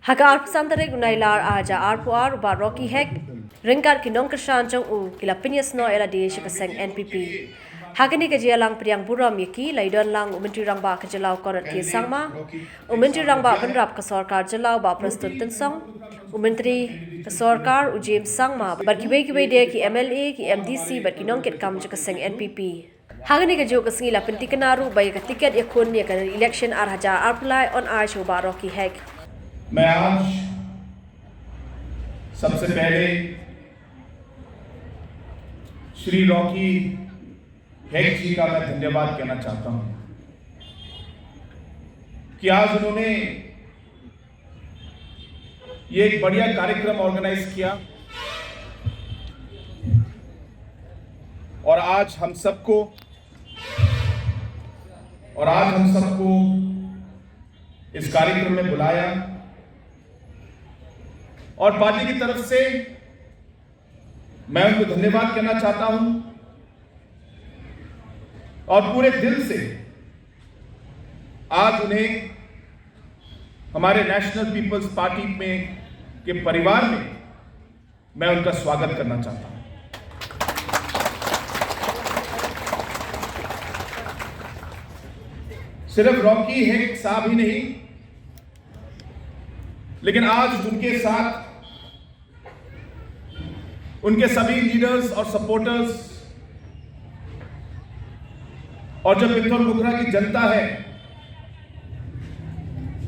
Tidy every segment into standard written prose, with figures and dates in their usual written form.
Haka arpsantarek unailar aja arpuar uba Rocky Hek ringkat kinong kesan jong u kila pinyas no era di shikaseng NPP. Hakani kajia lang priang buram yaki laidon lang umentri rang ba kajalau korat ke sangma umentri rang ba benrap ke sarkar jalau ba prestun tensong umentri ke sarkar ujim sangma barkibai de ki MLA ki MDC barkinong ket kam shikaseng NPP. Hakani kajio kasingi la penti kenaru bai ka tiket yakun ya kan election ar hajar arpulai on ar shoba Rocky Hek. मैं आज सबसे पहले Shri Rocky हेक जी का मैं धन्यवाद कहना चाहता हूं कि आज उन्होंने ये एक बढ़िया कार्यक्रम ऑर्गेनाइज किया और आज हम सबको इस कार्यक्रम में बुलाया और पार्टी की तरफ से मैं उनको धन्यवाद कहना चाहता हूं और पूरे दिल से आज उन्हें हमारे नेशनल पीपल्स पार्टी में के परिवार में मैं उनका स्वागत करना चाहता हूं। सिर्फ रॉकी हेक साहब ही नहीं, लेकिन आज उनके साथ उनके सभी लीडर्स और सपोर्टर्स और जो पिथौर मुगरा की जनता है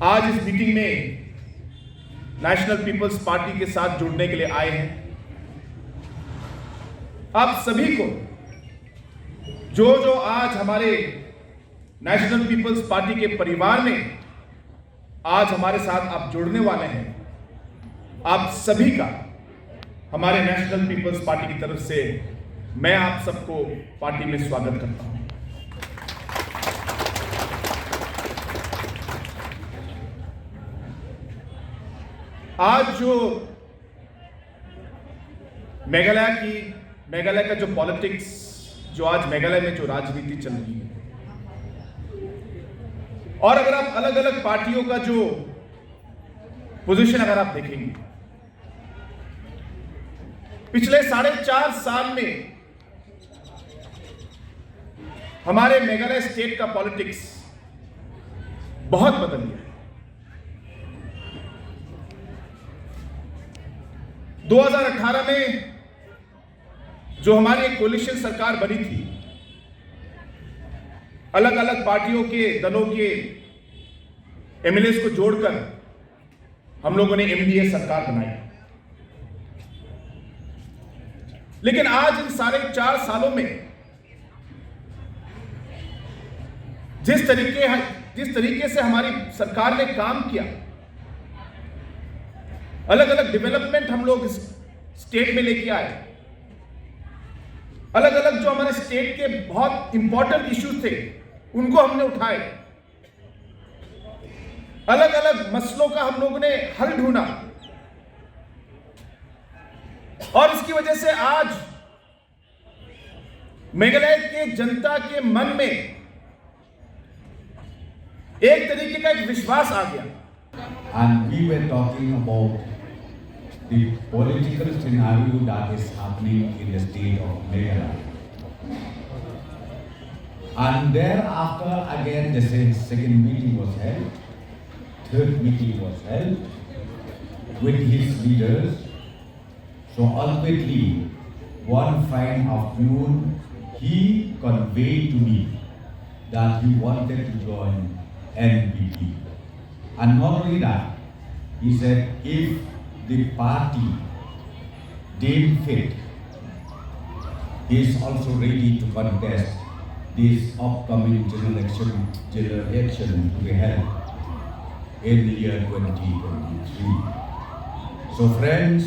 आज इस मीटिंग में नेशनल पीपल्स पार्टी के साथ जुड़ने के लिए आए हैं। आप सभी को जो आज हमारे नेशनल पीपल्स पार्टी के परिवार में आज हमारे साथ आप जुड़ने वाले हैं, आप सभी का हमारे नेशनल पीपल्स पार्टी की तरफ से मैं आप सबको पार्टी में स्वागत करता हूं। आज जो मेघालय का जो पॉलिटिक्स, जो आज मेघालय में जो राजनीति चल रही है, और अगर आप अलग अलग पार्टियों का जो पोजीशन अगर आप देखेंगे, पिछले 4.5 साल में हमारे मेघालय स्टेट का पॉलिटिक्स बहुत बदल गया है। 2018 में जो हमारी एक कोलिशन सरकार बनी थी, अलग अलग पार्टियों के दलों के एमएलएस को जोड़कर हम लोगों ने एमडीए सरकार बनाई। लेकिन आज इन 4.5 सालों में जिस तरीके से हमारी सरकार ने काम किया, अलग अलग डेवलपमेंट हम लोग इस स्टेट में लेके आए, अलग अलग जो हमारे स्टेट के बहुत इंपॉर्टेंट इश्यूज थे उनको हमने उठाए, अलग अलग मसलों का हम लोगों ने हल ढूंढा, और इसकी वजह से आज मेघालय के जनता के मन में एक तरीके का एक विश्वास आ गया। And we were talking about the political scenario that is happening in the state of Meghalaya. And thereafter again the second meeting was held, third meeting was held with his leaders. So ultimately, one fine afternoon, he conveyed to me that he wanted to join NPP. And not only that, he said if the party deemed fit, he is also ready to contest this upcoming general election to be held in the year 2023. So friends,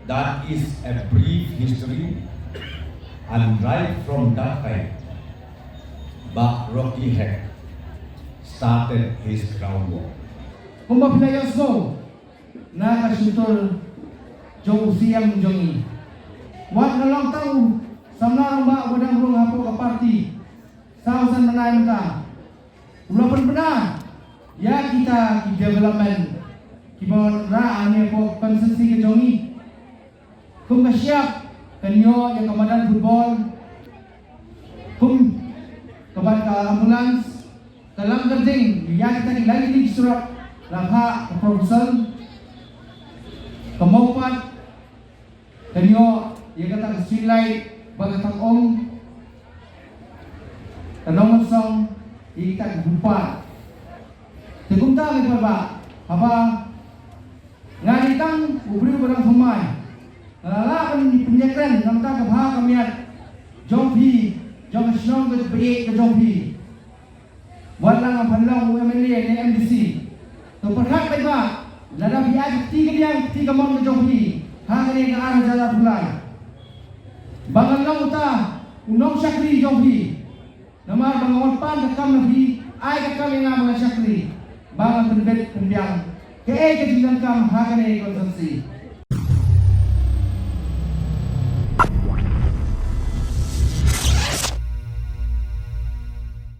that is a brief history, and right from that time, Rocky Hek started his groundwork. Kung mapinayos mo na kasuntor jong siyang jongi, wag na lang tao sa narang ba wadang rong hapo ka party sausan manayon ka ulapan pernah ya kita di development kibon ra ane po konsensi ke jongi kum ka siap kanyo yang komandan football kum kaban ka ambulans dalam kerjing yang kita lagi di surat langkah proposal kemaupan kanyo yang kata silai bagatang om tanong song ikat bupat Tegumta ni ba apa ngalitang ubri barang pemain nalalakan ni penyekrem namta ka bha kamiat jompi jom snong ke be ke jompi walang ang panlong UMLA ni MDC to perhat pai ba lada biag tiga mon ke jompi ha ni ka ara jala pulai bangang uta unong syakri jompi namar bangon pan ka kam nabi ai ka kam nga mga syakri bangan berbet pembiang ke kejilan kam hakane konsensi